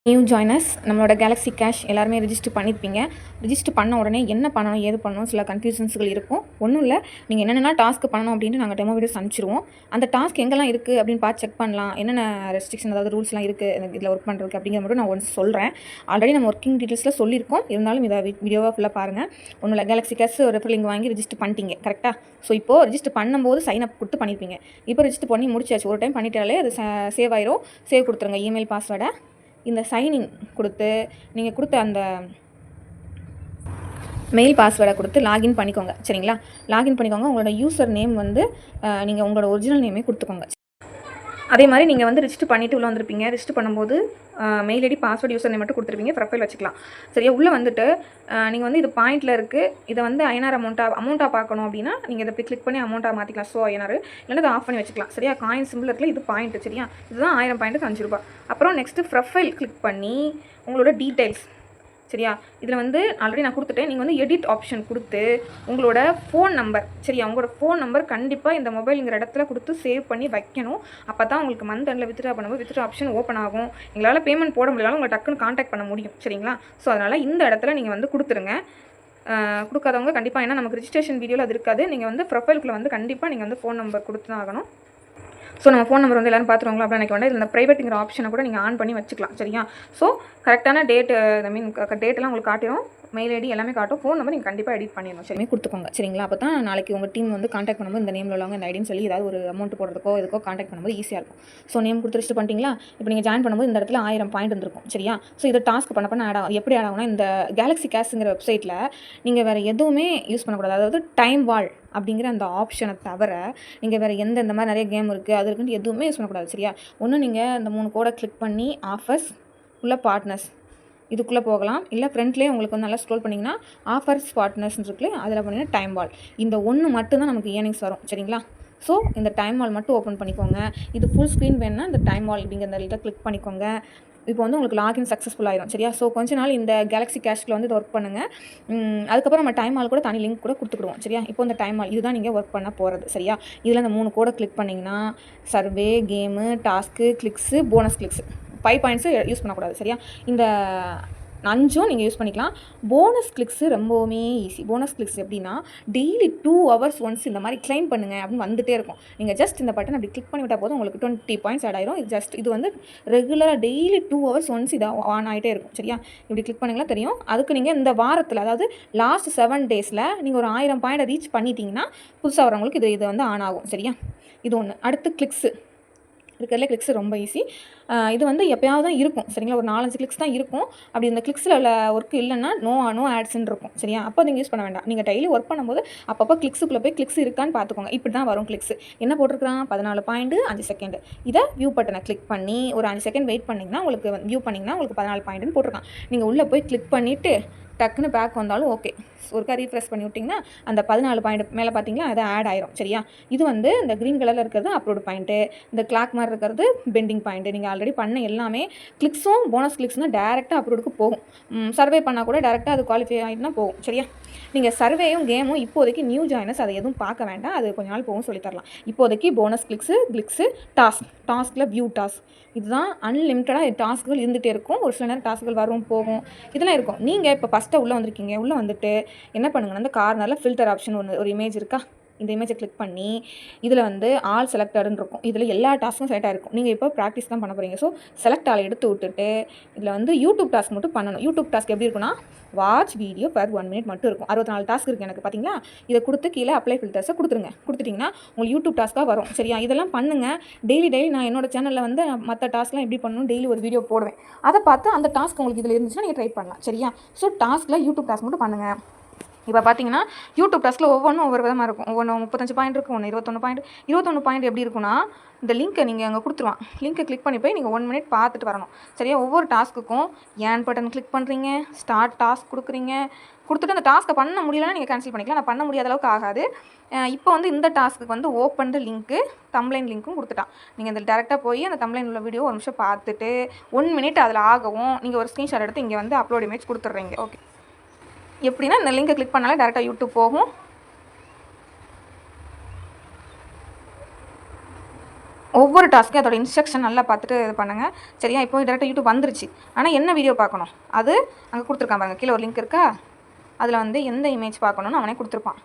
New joiners நம்மளோட Galaxy cash எல்லாருமே register பண்ணியிருப்பீங்க. ரிஜிஸ்டர் பண்ண உடனே என்ன பண்ணணும் ஏது பண்ணணும் சில கன்ஃபியூஷன்ஸ்கள் இருக்கும். ஒன்றும் இல்லை, நீங்கள் என்னென்ன டாஸ்க் பண்ணணும் அப்படின்ட்டு நாங்கள் டெமோ வீடியோஸ் அனுப்பிச்சிருவோம். அந்த டாஸ்க் எங்கெல்லாம் இருக்குது அப்படின்னு பார்த்து செக் பண்ணலாம். என்னென்ன ரெஸ்ட்ரிக்ஷன் அதாவது ரூல்ஸ்லாம் இருக்குது இதில் ஒர்க் பண்ணுறதுக்கு அப்படிங்கிற மட்டும் நான் ஒன்ஸ் சொல்கிறேன். ஆல்ரெடி நம்ம ஒர்க்கிங் டீட்டெயில்ஸில் சொல்லியிருக்கோம். இருந்தாலும் இதை வீடியோவாக ஃபுல்லாக பாருங்கள். ஒன்றும் இல்லை, கேலக்ஸி கேஷ் ரெஃபர் லிங்க் வாங்கி ரிஜிஸ்டர் பண்ணிட்டீங்க கரெக்டாக. ஸோ இப்போது ரிஜிஸ்டர் பண்ணும்போது சைன் அப் கொடுத்து பண்ணியிருப்பீங்க. இப்போ ரிஜிஸ்டர் பண்ணி முடிச்சாச்சு. ஒரு டைம் பண்ணிட்டாலே அது சேவ் ஆயிரும். சேவ் கொடுத்துருங்க இமெயில் பாஸ்வேர்டை. இந்த சைன்இன் கொடுத்து நீங்கள் கொடுத்த அந்த மெயில் பாஸ்வேர்டை கொடுத்து லாகின் பண்ணிக்கோங்க. சரிங்களா, லாகின் பண்ணிக்கோங்க. உங்களோட யூசர் நேம் வந்து நீங்கள் உங்களோட ஒரிஜினல் நேமே கொடுத்துக்கோங்க. அதே மாதிரி நீங்கள் வந்து ரிஜிஸ்டர் பண்ணிவிட்டு உள்ளே வந்திருப்பீங்க. ரிஜிஸ்டர் பண்ணும்போது mail ID password user name மட்டும் கொடுத்துருப்பீங்க. ப்ரொஃபைல் வச்சுக்கலாம். சரியா, உள்ளே வந்துட்டு நீங்கள் வந்து இது பாயிண்டில் இருக்குது. இதை வந்து ஐநார் அமௌண்ட்டாக பார்க்கணும் அப்படின்னா நீங்கள் இதை போய் கிளிக் பண்ணி அமௌண்ட்டாக மாற்றிக்கலாம். ஸோ ஐநார் இல்லைன்னா இதை ஆஃப் பண்ணி வச்சுக்கலாம். சரியா, காயின் சிம்பிள் இருக்குல்ல, இது பாயிண்ட். சரியா, இதுதான் 1000 பாயிண்ட்டுக்கு 5 ரூபா. அப்புறம் நெக்ஸ்ட்டு ப்ரொஃபைல் கிளிக் பண்ணி உங்களோட டீட்டெயில்ஸ். சரியா, இதில் வந்து ஆல்ரெடி நான் கொடுத்துட்டேன். நீங்கள் வந்து எடிட் ஆப்ஷன் கொடுத்து உங்களோட ஃபோன் நம்பர், சரியா, உங்களோட ஃபோன் நம்பர் கண்டிப்பாக இந்த மொபைலுங்கிற இடத்துல கொடுத்து சேவ் பண்ணி வைக்கணும். அப்போ தான் உங்களுக்கு மந்த் எண்டில் வித்ட்ரா பண்ணும்போது வித்ட்ரா ஆப்ஷன் ஓப்பன் ஆகும். எங்களால் பேமெண்ட் போட முடியலாலும் உங்களை டக்குன்னு காண்டாக்ட் பண்ண முடியும். சரிங்களா, ஸோ அதனால் இந்த இடத்துல நீங்கள் வந்து கொடுத்துருங்க. கொடுக்காதவங்க கண்டிப்பாக, ஏன்னா நமக்கு ரிஜிஸ்ட்ரேஷன் வீடியோவில் அது இருக்காது. நீங்கள் வந்து ப்ரொஃபைலுக்குள்ள வந்து கண்டிப்பாக நீங்கள் வந்து ஃபோன் நம்பர் கொடுத்து தான் ஆகணும். ஸோ நம்ம ஃபோன் நம்பர் வந்து எல்லோரும் பார்த்துருவாங்களா அப்படின்னு எனக்கு வேண்டாம். இந்த ப்ரைவேட்டுங்கிற ஆப்ஷனை கூட நீங்கள் ஆன் பண்ணி வச்சுக்கலாம். சரியா, ஸோ கரெக்டான டேட்டு டேட்டெல்லாம் உங்களுக்கு காட்டிடும். மெயில் ஐடி எல்லாமே காட்டும். ஃபோன் நம்பர் நீங்கள் கண்டிப்பாக எடிட் பண்ணிடணும். சரிமே கொடுத்துக்கோங்க. சரிங்களா, அப்போ தான் நாளைக்கு உங்கள் டீம் வந்து காண்டாக்ட் பண்ணும்போது இந்த நேமில் உள்ளவங்க இந்த ஐடின்னு சொல்லி ஏதாவது ஒரு அமௌண்ட் போடுறதுக்கோ இதுக்கோ காண்டாக்ட் பண்ணும்போது ஈஸியாக இருக்கும். ஸோ நேம் கொடுத்து ரிஜிஸ்டர் பண்ணிட்டீங்களா. இப்போ நீங்கள் ஜாயின் பண்ணும்போது இந்த இடத்துல 1000 பாயிண்ட் இருந்திருக்கும். சரியா, ஸோ இதை டாஸ்க் பண்ண ஆட் ஆகும். எப்படி ஆட் ஆகும்னா, இந்த கேலக்ஸி கேஷ்ங்கிற வெப்சைட்டில் நீங்கள் வேறு எதுவுமே யூஸ் பண்ணக்கூடாது. அதாவது டைம் வால் அப்படிங்கிற அந்த ஆப்ஷனை தவிர நீங்கள் வேறு இந்த மாதிரி நிறைய கேம் இருக்குது அது இருக்குன்னு எதுவுமே யூஸ் பண்ணக்கூடாது. சரியா, ஒன்று நீங்கள் இந்த 3 கோடை கிளிக் பண்ணி ஆஃபர்ஸ் உள்ள பார்ட்னர்ஸ் இதுக்குள்ளே போகலாம். இல்லை ஃப்ரெண்ட்லேயே உங்களுக்கு வந்து நல்லா ஸ்க்ரோல் பண்ணிங்கன்னா ஆஃபர்ஸ் பார்ட்னர்ஸ்னு இருக்குல்ல, அதில் பண்ணிங்கன்னா டைம் வால். இந்த ஒன்று மட்டும்தான் நமக்கு ஏர்னிங்ஸ் வரும். சரிங்களா, ஸோ இந்த டைம் வால் மட்டும் ஓப்பன் பண்ணிக்கோங்க. இது ஃபுல் ஸ்க்ரீன் வேணுன்னா இந்த டைம் வால் அப்படிங்கிற இதை கிளிக் பண்ணிக்கோங்க. இப்போ வந்து உங்களுக்கு லாகின் சக்ஸஸ்ஃபுல் ஆயிரும். சரியா, ஸோ கொஞ்ச நாள் இந்த கேலக்ஸி கேஷ்ல வந்து இதை ஒர்க் பண்ணுங்கள். அதுக்கப்புறம் நம்ம டைம் வால் கூட தனி லிங்க் கூட கொடுத்துக்குடுவோம். சரியா, இப்போ இந்த டைம் வால் இதுதான் நீங்கள் ஒர்க் பண்ண போகிறது. சரியா, இதில் இந்த 3 கோடை கிளிக் பண்ணிங்கன்னா survey, game, task, clicks, bonus clicks 5 points use பண்ணக்கூடாது. சரியா, இந்த 5 நீங்கள் யூஸ் பண்ணிக்கலாம். போனஸ் கிளிக்ஸு ரொம்பவுமே ஈஸி. போனஸ் கிளிக்ஸ் எப்படின்னா டெய்லி 2 ஹவர்ஸ் ஒன்ஸ் இந்த மாதிரி கிளைம் பண்ணுங்கள் அப்படின்னு வந்துகிட்டே இருக்கும். நீங்கள் ஜஸ்ட் இந்த பட்டன் அப்படி கிளிக் பண்ணிவிட்டால் போதும் உங்களுக்கு 20 பாயிண்ட்ஸ் ஆட் ஆயிரும். இது வந்து ரெகுலராக டெய்லி 2 ஹவர்ஸ் ஒன்ஸ் இது ஆன் ஆகிட்டே இருக்கும். சரியா, இப்படி கிளிக் பண்ணிங்களா தெரியும். அதுக்கு நீங்கள் இந்த வாரத்தில் அதாவது லாஸ்ட் 7 டேஸில் நீங்கள் ஒரு 1000 பாயிண்டை ரீச் பண்ணிட்டீங்கன்னா புதுசாக வரவங்களுக்கு இது வந்து ஆன் ஆகும். சரியா, இது ஒன்று. அடுத்து கிளிக்ஸு இருக்கிறதுல கிளிக்ஸ் ரொம்ப ஈஸி. இது வந்து எப்போயாவது தான் இருக்கும். சரிங்களா, ஒரு 4-5 கிளிக்ஸ் தான் இருக்கும். அப்படி இந்த கிளிக்ஸில் உள்ள ஒர்க் இல்லைன்னா நோ ஆட்ஸ்ன்னு இருக்கும். சரியா, அப்போ நீங்கள் யூஸ் பண்ண வேண்டாம். நீங்கள் டெய்லி ஒர்க் பண்ணும்போது அப்பப்போ கிளிக்ஸுக்குள்ளே போய் கிளிக்ஸ் இருக்கான்னு பார்த்துக்கோங்க. இப்படி தான் வரும் கிளிக்ஸ். என்ன போட்டிருக்கிறான், 14 பாயிண்ட் 5 செகண்ட். இதை வியூ பட்டனை கிளிக் பண்ணி ஒரு 5 செகண்ட் வெயிட் பண்ணிங்கன்னா உங்களுக்கு வியூ பண்ணிங்கன்னா உங்களுக்கு 14 பாயிண்ட்டுன்னு போட்டிருக்கான். நீங்கள் உள்ளே போய் கிளிக் பண்ணிவிட்டு டக்குன்னு பேக் வந்தாலும் ஓகே, ஒருக்கா ரீஃப்ரெஷ் பண்ணி விட்டிங்கன்னா அந்த 14 பாயிண்ட் மேலே பார்த்தீங்களா அது ஆட் ஆயிரும். சரியா, இது வந்து இந்த க்ரீன் கலரில் இருக்கிறது அப்லோட் பாயிண்ட்டு, இந்த கிளாக் மாதிரி இருக்கிறது பெண்டிங் பாயிண்ட்டு. நீங்கள் ஆல்ரெடி பண்ண எல்லாமே கிளிக்ஸும் போனஸ் கிளிக்ஸ்னால் டேரெக்டாக அப்லோடுக்கு போகும். சர்வே பண்ணால் கூட டேரெக்டாக அது குவாலிஃபை ஆகிட்டுனா போகும். சரியா, நீங்கள் சர்வேயும் கேமும் இப்போதைக்கு நியூ ஜாயினர்ஸ் அதை எதுவும் பார்க்க வேண்டாம். அது கொஞ்ச நாள் போகும், சொல்லித்தரலாம். இப்போதைக்கு போனஸ் கிளிக்ஸு டாஸ்கில் வியூ டாஸ்க் இதுதான் அன்லிமிட்டடாக டாஸ்க்குகள் இருந்துகிட்டே இருக்கும். ஒரு சில நேரம் டாஸ்க்குகள் வரும் போகும் இதெல்லாம் இருக்கும். நீங்கள் இப்போ ஃபஸ்ட்டாக உள்ளே வந்திருக்கீங்க. உள்ளே வந்துட்டு என்ன பண்ணுங்கன்னா அந்த கார்னரில் ஃபில்டர் ஆப்ஷன் ஒரு இமேஜ் இருக்கா, இந்த இமேஜை கிளிக் பண்ணி இதில் வந்து ஆல் செலக்டடுன்னு இருக்கும். இதில் எல்லா டாஸ்க்கும் செலக்ட் ஆகிருக்கும். நீங்கள் இப்போ ப்ராக்டிஸ் தான் பண்ண போகிறீங்க. ஸோ செலக்ட் ஆளை எடுத்து விட்டுட்டு இதில் வந்து யூடியூப் டாஸ்க் மட்டும் பண்ணணும். யூடியூப் டாஸ்க் எப்படி இருக்குன்னா வாட்ச் வீடியோ பர் 1 மினிட் மட்டும் இருக்கும். 64 டாஸ்க் இருக்குது எனக்கு. பார்த்தீங்களா, இதை கொடுத்து கீழே அப்ளை ஃபில்டர்ஸை கொடுத்துட்டிங்கன்னா உங்களுக்கு யூடியூப் டாஸ்க்காக வரும். சரியா, இதெல்லாம் பண்ணுங்கள். டெய்லி நான் என்னோட சேனலில் வந்து மற்ற டாஸ்க்லாம் எப்படி பண்ணணும் டெய்லி ஒரு வீடியோ போடுவேன். அதை பார்த்து அந்த டாஸ்க் உங்களுக்கு இதில் இருந்துச்சுன்னா நீங்கள் ட்ரை பண்ணலாம். சரியா, ஸோ டாஸ்க்கில் யூடியூப் டாஸ்க் மட்டும் பண்ணுங்கள். இப்போ பார்த்தீங்கன்னா யூடியூப் டாஸ்க்கில் ஒவ்வொன்றும் ஒவ்வொரு விதமாக இருக்கும். ஒவ்வொன்று 35 பாயிண்ட் இருக்கும், ஒன்று 21 பாயிண்ட் எப்படி இருக்குன்னா இந்த லிங்க்கை நீங்கள் அங்கே கொடுத்துருவான். லிங்க்கை கிளிக் பண்ணி போய் நீங்கள் 1 மினிட் பார்த்துட்டு வரணும். சரியா, ஒவ்வொரு டாஸ்க்குக்கும் ஏன் பட்டன் கிளிக் பண்ணுறீங்க, ஸ்டார்ட் டாஸ்க் கொடுத்துட்டு அந்த டாஸ்க்கை பண்ண முடியலன்னா நீங்கள் கேன்சல் பண்ணிக்கலாம். நான் பண்ண முடியாத அளவுக்கு ஆகாது. இப்போ வந்து இந்த டாஸ்க்கு வந்து ஓப்பன் லிங்க்கு தம்ப்லைன் லிங்க்கும் கொடுத்துட்டான். நீங்கள் இந்த டேரெக்டாக போய் அந்த தம்ப்லைன் உள்ள வீடியோ 1 நிமிஷம் பார்த்துட்டு 1 மினிட் அதில் ஆகவும் நீங்கள் ஒரு ஸ்க்ரீன்ஷாட் எடுத்து இங்கே வந்து அப்லோட் இமேஜ் கொடுத்துட்றீங்க. ஓகே, எப்படின்னா இந்த லிங்கை கிளிக் பண்ணாலே டேரெக்டாக யூடியூப் போகும். ஒவ்வொரு டாஸ்க்கும் அதோட இன்ஸ்ட்ரக்ஷன் நல்லா பார்த்துட்டு இது பண்ணுங்கள் சரியா. இப்போ டேரெக்டாக யூடியூப் வந்துருச்சு. ஆனால் என்ன வீடியோ பார்க்கணும் அது அங்கே கொடுத்துருக்கான் பாருங்க, கீழே ஒரு லிங்க் இருக்கா, அதில் வந்து எந்த இமேஜ் பார்க்கணுன்னு அவனே கொடுத்துருப்பான்.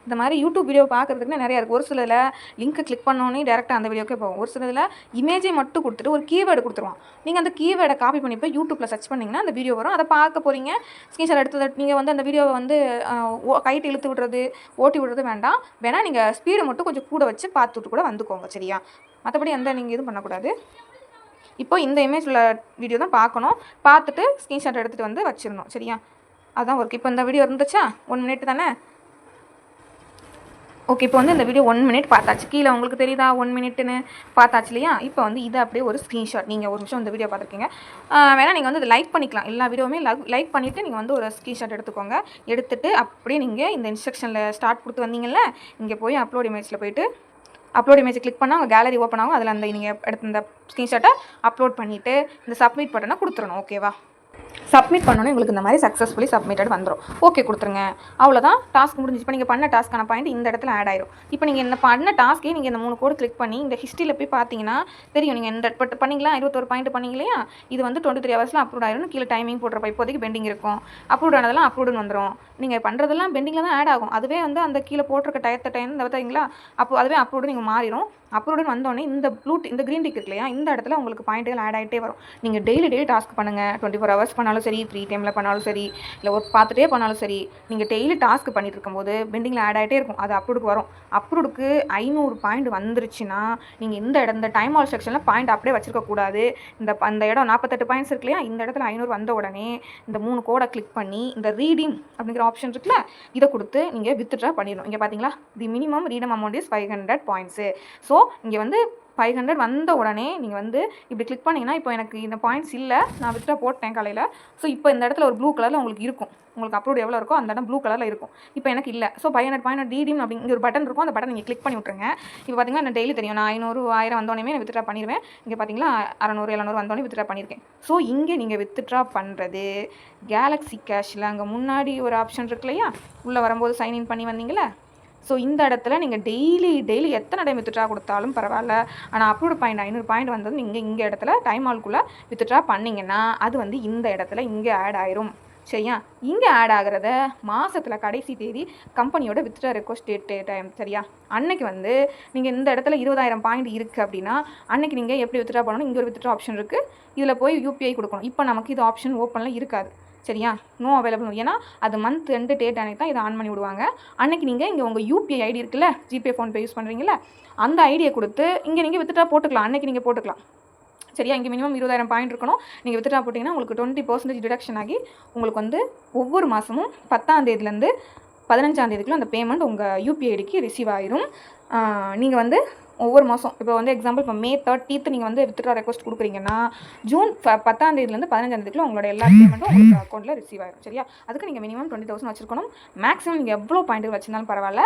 இந்த மாதிரி யூடியூப் வீடியோ பார்க்குறதுக்குன்னு நிறையா இருக்குது. ஒரு சிலதில் லிங்க்கை கிளிக் பண்ணோன்னே டேரெக்டாக அந்த வீடியோக்கே போகும். ஒரு சிலதில் இமேஜை மட்டும் கொடுத்துட்டு ஒரு கீவேர்டு கொடுத்துருவான். நீங்கள் அந்த கீவேர்டை காப்பி பண்ணி போய் யூடியூப்பில் சர்ச் பண்ணிங்கன்னா அந்த வீடியோ வரும். அதை பார்க்க போகிறீங்க, ஸ்க்ரீன்ஷாட் எடுத்து நீங்கள் வந்து அந்த வீடியோவை வந்து கைட்டு இழுத்து விடுறது ஓட்டி விடுறது வேண்டாம். வேணால் நீங்கள் ஸ்பீடை மட்டும் கொஞ்சம் கூட வச்சு பார்த்துட்டு கூட வந்துக்கோங்க சரியா. மற்றபடி எந்த நீங்கள் எதுவும் பண்ணக்கூடாது. இப்போ இந்த இமேஜ் உள்ள வீடியோ தான் பார்க்கணும். பார்த்துட்டு ஸ்க்ரீன்ஷாட் எடுத்துகிட்டு வந்து வச்சிடணும் சரியா. அதுதான் ஒர்க். இப்போ இந்த வீடியோ இருந்துச்சா 1 மினிட் தானே. ஓகே, இப்போ வந்து இந்த வீடியோ 1 மினிட் பார்த்தாச்சு. கீழே உங்களுக்கு தெரியுதா 1 மினிட்னு பார்த்தாச்சு இல்லையா. இப்போ வந்து இதை அப்படியே ஒரு ஸ்க்ரீன்ஷாட், நீங்கள் ஒரு நிமிஷம் இந்த வீடியோ பார்த்துருக்கீங்க, வேணால் நீங்கள் வந்து இதை லைக் பண்ணிக்கலாம். எல்லா வீடியோவுமே லைக் பண்ணிவிட்டு நீங்கள் வந்து ஒரு ஸ்க்ரீன்ஷாட் எடுத்துக்கோங்க. எடுத்துகிட்டு அப்படியே நீங்கள் இந்த இன்ஸ்ட்ரக்ஷனில் ஸ்டார்ட் கொடுத்து வந்தீங்கல்ல, இங்கே போய் அப்லோட் இமேஜில் போயிட்டு அப்லோட் இமேஜ் கிளிக் பண்ணால் உங்கள் கேலரி ஓப்பன் ஆகும். அதில் அந்த நீங்கள் எடுத்த இந்த ஸ்க்ரீன்ஷாட்டை அப்லோட் பண்ணிவிட்டு இந்த சப்மிட் பட்டனை கொடுத்துடணும். ஓகேவா. சப்மிட் பண்ணோன்னே உங்களுக்கு இந்த மாதிரி சக்ஸஸ்ஃபுல்லி சப்மிட்டட் வந்துடும். ஓகே கொடுத்துருங்க, அவ்வளோதான். டாஸ்க் முடிஞ்சிச்சு. இப்போ நீங்கள் பண்ண டாஸ்க்கான பாயிண்ட் இந்த இடத்துல ஆட் ஆயிரும். இப்போ நீங்கள் என்ன பண்ண டாஸ்க்கே நீங்கள் இந்த 3 கோடு கிளிக் பண்ணி இந்த ஹிஸ்ட்ரியில் போய் பார்த்தீங்கன்னா தெரியும். நீங்கள் இந்த பட் பண்ணிங்களா 21 பாயிண்ட் பண்ணிங்க இல்லையா, இது வந்து 23 ஹவர்ஸில் அப்லோட் ஆயிரும். கீழே டைமிங் போடுறப்ப இப்போதைக்கு பெண்டிங் இருக்கும். அப்லோட் ஆனதெல்லாம் அப்லோடுன்னு வந்துடும். நீங்கள் பண்ணுறதெல்லாம் பெண்டிங்கில் தான் ஆட் ஆகும். அதுவே வந்து அந்த கீழே போட்டிருக்க டைம் பார்த்தீங்களா, அப்போ அதுவே அப்லோடு நீங்கள் மாறிடும். அப்லோடுன்னு வந்தோடனே இந்த க்ரீன் டிக் இருக்கு இல்லையா, இந்த இடத்துல உங்களுக்கு பாயிண்ட்டுகள் ஆட் ஆகிட்டே வரும். நீங்கள் டெய்லி டாஸ்க் பண்ணுங்கள். 24 ஹவர்ஸ் பண்ணாலும் சரி, ஃப்ரீ டைமில் பண்ணாலும் சரி, இல்லை ஒர்க் பார்த்துட்டே பண்ணாலும் சரி, நீங்கள் டெய்லி டாஸ்க் பண்ணிட்டு இருக்கும்போது பெண்டிங்கில் ஆட் ஆகிட்டே இருக்கும். அது அப்லோடுக்கு வரும். அப்லோடுக்கு 500 பாயிண்ட் வந்துருச்சுன்னா நீங்கள் இந்த டைம் ஆல் செக்ஷனில் பாயிண்ட் அப்படியே வச்சிருக்கக்கூடாது. அந்த இடம் 48 பாயிண்ட்ஸ் இருக்கு இல்லையா, இந்த இடத்துல 500 வந்த உடனே இந்த 3 கோடை கிளிக் பண்ணி இந்த ரீடீம் அப்படிங்கிற ஆப்ஷன் இருக்குல்ல, இதை கொடுத்து நீங்கள் வித்ட்ரா பண்ணிடணும். இங்கே பார்த்தீங்களா, தி minimum redeem amount is 500 points. So இங்கே வந்து 500 வந்த உடனே நீங்கள் வந்து இப்படி கிளிக் பண்ணிங்கன்னா, இப்போ எனக்கு இந்த பாயிண்ட்ஸ் இல்லை, நான் வித்ட்ரா போட்டேன் காலையில். ஸோ இப்போ இந்த இடத்துல ஒரு ப்ளூ கலரில் உங்களுக்கு இருக்கும். உங்களுக்கு அப்லோட் எவ்வளோ இருக்கோ அந்த இடம் ப்ளூ கலரில் இருக்கும். இப்போ எனக்கு இல்லை. ஸோ 500 பாயிண்ட் ரீடீம் அப்படிங்கிற ஒரு பட்டன் இருக்கும். அந்த பட்டன் நீங்கள் கிளிக் பண்ணி விட்ருங்க. இப்போ பார்த்தீங்கன்னா நான் டெய்லி தெரியும், நான் 500 1000 வந்தோடனே நான் வித்ட்ரா பண்ணிடுவேன். இங்கே பார்த்தீங்களா 600 700 வந்தோடனே வித்ட்ரா பண்ணியிருக்கேன். ஸோ இங்கே நீங்கள் வித்ட்ரா பண்ணுறது கேலக்ஸி கேஷில் அங்கே முன்னாடி ஒரு ஆப்ஷன் இருக்கு இல்லையா, உள்ளே வரும்போது சைன்இன் பண்ணி வந்தீங்களே, ஸோ இந்த இடத்துல நீங்கள் டெய்லி எத்தனை டைம் வித்ட்ரா கொடுத்தாலும் பரவாயில்ல. ஆனால் அப்லோட் பாயிண்ட் 500 பாயிண்ட் வந்தது நீங்கள் இங்கே இடத்துல டைம் ஆல்குள்ளே வித்ட்ரா பண்ணிங்கன்னா அது வந்து இந்த இடத்துல இங்கே ஆட் ஆயிரும் சரியா. இங்கே ஆட் ஆகிறத மாதத்தில் கடைசி தேதி கம்பெனியோட வித்ட்ரா ரெக்வஸ்ட் டேட் டைம் சரியா. அன்னைக்கு வந்து நீங்கள் இந்த இடத்துல 20,000 பாயிண்ட் இருக்குது அப்படின்னா அன்னைக்கு நீங்கள் எப்படி வித்ட்ரா பண்ணணும், இங்கே ஒரு வித்ட்ரா ஆப்ஷன் இருக்குது, இதில் போய் யூபிஐ கொடுக்கணும். இப்போ நமக்கு இது ஆப்ஷன் ஓப்பனில் இருக்காது சரியா, நோ அவைலபிள். ஏன்னா அது மந்த் எண்டு டேட் அன்னைக்கு தான் இதை ஆன் பண்ணி விடுவாங்க. அன்னைக்கு நீங்கள் இங்கே உங்கள் யூபிஐ ஐடி இருக்குல்ல, ஜிபே ஃபோன்பே யூஸ் பண்ணுறீங்களா, அந்த ஐடியை கொடுத்து இங்கே நீங்கள் வித்ட்ரா போட்டுக்கலாம். அன்னைக்கு நீங்கள் போட்டுக்கலாம் சரியா. இங்கே மினிமம் 20,000 பாயிண்ட் இருக்கணும். நீங்கள் வித்ட்ரா போட்டிங்கன்னா உங்களுக்கு 20% டிடக்ஷன் ஆகி உங்களுக்கு வந்து ஒவ்வொரு மாதமும் 10ஆம் தேதியிலேருந்து 15ஆம் தேதிக்குள்ள அந்த பேமெண்ட் உங்கள் யூபிஐ ஐடிக்கு ரிசீவ் ஆயிரும். நீங்கள் வந்து ஒவ்வொரு மாதம் இப்போ வந்து எக்ஸாம்பிள் இப்போ May 30th நீங்கள் வந்து வித்ட்ரா ரெக்வஸ்ட் கொடுக்குறீங்கன்னா June 10ஆம் தேதியிலேருந்து 15ஆம் தேதிக்குள்ள உங்களோட எல்லா பேமெண்ட்டும் உங்களுக்கு அக்கௌண்ட்டில் ரிசீவ் ஆகிடும் சரியா. அதுக்கு நீங்கள் மினிமம் 20,000 வச்சுருக்கணும். மேக்ஸிமம் நீங்கள் எவ்வளோ பாயிண்ட் வச்சுருந்தாலும் பரவாயில்ல,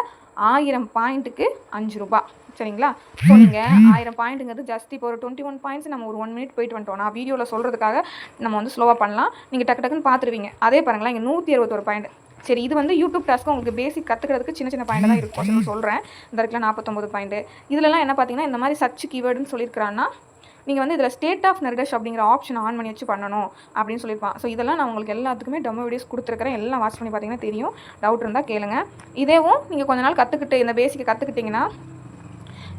1000 பாயிண்ட்டுக்கு 5 ரூபா சரிங்களா. ஸோ நீங்கள் 1000 பாயிண்ட்டுங்கிறது ஜஸ்ட் இப்போ ஒரு 21 பாயிண்ட்ஸ் நம்ம ஒரு 1 மினிட் போயிட்டு வந்துட்டோம். நான் வீடியோவில் சொல்கிறதுக்காக நம்ம வந்து ஸ்லோவாக பண்ணலாம். நீங்கள் டக்குன்னு பார்த்துருவீங்க. அதே பாருங்களா, இங்கே 161 பாயிண்ட் சரி. இது வந்து யூடியூப் டாஸ்க்கு உங்களுக்கு பேசிக் கற்றுக்கிறதுக்கு சின்ன பாயிண்ட் தான் இருக்கும் சொல்கிறேன். இந்த இடத்துல 49 பாயிண்ட். இதிலலாம் என்ன பார்த்தீங்கன்னா இந்த மாதிரி சர்ச் கீவேர்டுன்னு சொல்லியிருக்கிறான்னா நீங்கள் வந்து இதில் ஸ்டேட் ஆஃப் நர்கஷ் அப்படிங்கிற ஆப்ஷன் ஆன் பண்ணி வச்சு பண்ணணும் அப்படின்னு சொல்லியிருப்பான். ஸோ இதெல்லாம் நான் உங்களுக்கு எல்லாத்துக்குமே டெமோ வீடியோஸ் கொடுத்துருக்கிறேன். எல்லாம் வாட்ச் பண்ணி பார்த்தீங்கன்னா தெரியும். டவுட் இருந்தால் கேளுங்க. இதேவும் நீங்கள் கொஞ்ச நாள் கற்றுக்கிட்டு இந்த பேசிக்கை கற்றுக்கிட்டிங்கன்னா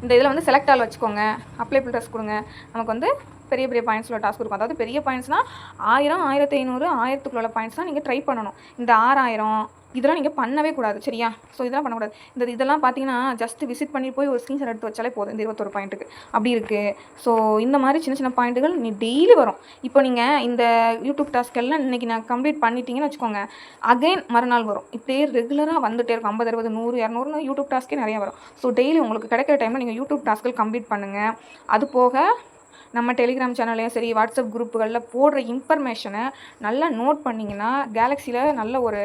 இந்த இதில் வந்து செலக்ட் ஆல் வச்சுக்கோங்க, அப்ளை ஃபில்டர்ஸ் கொடுங்க. நமக்கு வந்து பெரிய பாயிண்ட்ஸில் டாஸ்க் இருக்கும். அதாவது பெரிய பாயிண்ட்ஸ்னால் 1000 1500 1000க்குள்ள பாயிண்ட்ஸ்னால் நீங்கள் ட்ரை பண்ணணும். இந்த 6000 இதெல்லாம் நீங்கள் பண்ணவே கூடாது சரியா. ஸோ இதெல்லாம் பண்ணக்கூடாது. இதெல்லாம் பார்த்தீங்கன்னா ஜஸ்ட் விசிட் பண்ணி போய் ஒரு ஸ்க்ரீன்ஷாட் எடுத்து வச்சாலே போதும். இந்த 21 பாயிண்ட்டுக்கு அப்படி இருக்குது. ஸோ இந்த மாதிரி சின்ன பாயிண்ட்டுகள் நீ டெய்லி வரும். இப்போ நீங்கள் இந்த யூடியூப் டாஸ்க் எல்லாம் இன்றைக்கி நான் கம்ப்ளீட் பண்ணிட்டீங்கன்னு வச்சுக்கோங்க, அகைன் மறுநாள் வரும். இப்படியே ரெகுலராக வந்துகிட்டே இருக்கும். 50 60 100 200 யூடியூப் டாஸ்க்கே நிறையா வரும். ஸோ டெய்லி உங்களுக்கு கிடைக்கிற டைமில் நீங்கள் யூடியூப் டாஸ்க்கள் கம்ப்ளீட் பண்ணுங்கள். அது போக நம்ம டெலிகிராம் சேனல்லையும் சரி, வாட்ஸ்அப் குரூப்புகளில் போடுற இன்ஃபர்மேஷனை நல்லா நோட் பண்ணிங்கன்னா கேலக்ஸியில் நல்ல ஒரு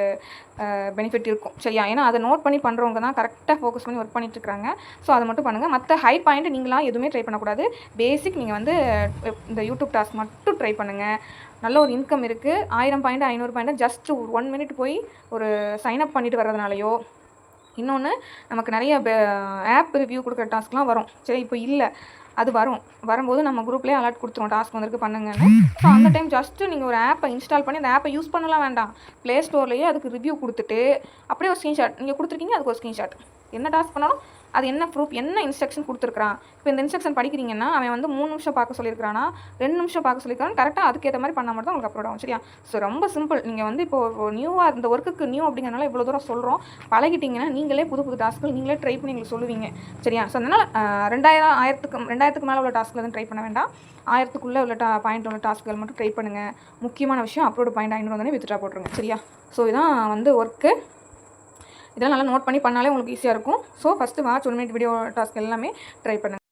பெனிஃபிட் இருக்கும் சரியா. ஏன்னா அதை நோட் பண்ணி பண்ணுறவங்க தான் கரெக்டாக ஃபோக்கஸ் பண்ணி ஒர்க் பண்ணிட்டுருக்காங்க. ஸோ அதை மட்டும் பண்ணுங்கள். மற்ற ஹை பாயிண்ட் நீங்களாம் எதுவுமே ட்ரை பண்ணக்கூடாது. பேசிக் நீங்கள் வந்து இந்த யூடியூப் டாஸ்க் மட்டும் ட்ரை பண்ணுங்கள். நல்ல ஒரு இன்கம் இருக்குது. 1000 பாயிண்ட் 500 பாயிண்ட் ஜஸ்ட் 1 மினிட் போய் ஒரு சைன்அப் பண்ணிட்டு வர்றதுனாலையோ, இன்னொன்று நமக்கு நிறைய ஆப் ரிவ்யூ கொடுக்குற டாஸ்க்லாம் வரும் சரி. இப்போ இல்லை அது வரும்போது நம்ம குரூப்லேயே அலர்ட் கொடுத்துருவோம் டாஸ்க் வந்திருக்கு பண்ணுங்கன்னு. ஸோ அந்த டைம் ஜஸ்ட்டு நீங்கள் ஒரு ஆப்பை இன்ஸ்டால் பண்ணி அந்த ஆப்பை யூஸ் பண்ணலாம் வேண்டாம், ப்ளே ஸ்டோர்லேயே அதுக்கு ரிவ்யூ கொடுத்துட்டு அப்படியே ஒரு ஸ்க்ரீன்ஷாட் நீங்கள் கொடுத்துருக்கீங்க, அதுக்கு ஒரு ஸ்க்ரீன்ஷாட் என்ன டாஸ்க் பண்ணாலும் அது என்ன ப்ரூஃப் என்ன இன்ஸ்ட்ரக்ஷன் கொடுத்துருக்கான். இப்போ இந்த இன்ஸ்ட்ரக்ஷன் படிக்கிறீங்கன்னா அவன் வந்து 3 நிமிஷம் பார்க்க சொல்லியிருக்கானா 2 நிமிஷம் பார்க்க சொல்லியிருக்கான், கரெக்டாக அதுக்கேற்ற மாதிரி பண்ணால் மட்டும் தான் உங்களுக்கு அப்லோட் ஆகும். சரியா? ஸோ ரொம்ப சிம்பிள். நீங்கள் வந்து இப்போ நியூவாக இந்த ஒர்க்குக்கு நியூ அப்படிங்கிறனால இவ்வளோ தூரம் சொல்கிறோம். பழகிட்டிங்கன்னா நீங்களே புது டாஸ்க்கு நீங்களே ட்ரை பண்ணி எங்களுக்கு சொல்லுவீங்க. சரியா? ஸோ அதனால் 2000க்கு மேலே உள்ள டாஸ்க்கில் வந்து ட்ரை பண்ண வேண்டாம். 1000க்குள்ளே உள்ள பாயிண்ட் உள்ள டாஸ்க்குகள் மட்டும் ட்ரை பண்ணுங்கள். முக்கியமான விஷயம் அப்லோடு பாயிண்ட் 500 வந்தோடனே வித்ட்ரா போட்டுருங்க. சரியா? ஸோ இதான் வந்து ஒர்க்கு. இதெல்லாம் நல்லா நோட் பண்ணி பண்ணாலே உங்களுக்கு ஈஸியாக இருக்கும். So first watch 1 minute video task எல்லாமே ட்ரை பண்ணுங்கள்.